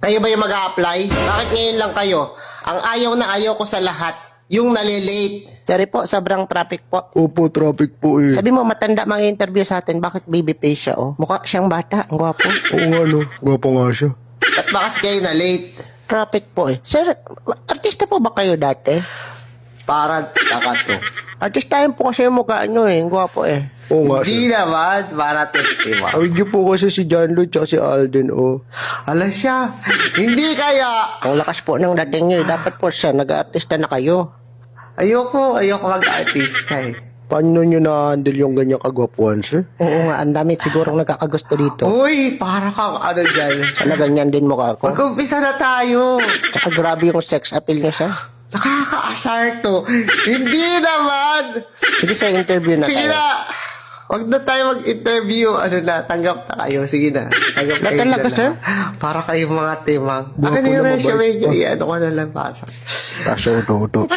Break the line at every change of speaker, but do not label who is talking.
Kayo ba yung mag-a-apply? Bakit ngayon lang kayo? Ang ayaw na ayaw ko sa lahat, yung nalilate. Sorry po, sobrang traffic po.
Opo, traffic po eh.
Sabi mo, matanda mga interview sa atin. Bakit baby face siya, oh? Mukha siyang bata. Ang gwapo.
Oo nga no, gwapo nga siya.
At baka kasi kayo na late. Traffic po eh. Sir, artista po ba kayo dati?
Para takato.
Artistahin po kasi yung mukha nyo eh. Ang gwapo eh.
Oo nga
Hindi
siya.
naman, para testima.
Awig niyo po kasi si John Lloyd tsaka si Alden, oh.
Ala siya, hindi kaya.
Ang lakas po ng dating nyo eh. Dapat po siya, nag-artista na kayo.
Ayoko mag-artista eh.
Paano nyo na-handle yung ganyang kagwapuan, sir?
Oo nga, ang dami sigurong nagkakagusto dito.
Uy, para kang ano dyan.
Sana ganyan din mukha ko.
Mag-umpisa na tayo.
Tsaka grabe yung sex appeal niya siya.
Nakakaasar to. Hindi naman.
Sige sa interview na
Sige
tayo.
na. Wag na tayo mag-interview. Ano na, tanggap na kayo. Sige na. Tanggap
Na
kayo
talaga,
dyan
sir?
na. Para kayong mga timang.
Buha
Akin
po
yung
na
resume
mabait
nyo.
pa.
Iyan ko na lang basa.
Kaso, uto.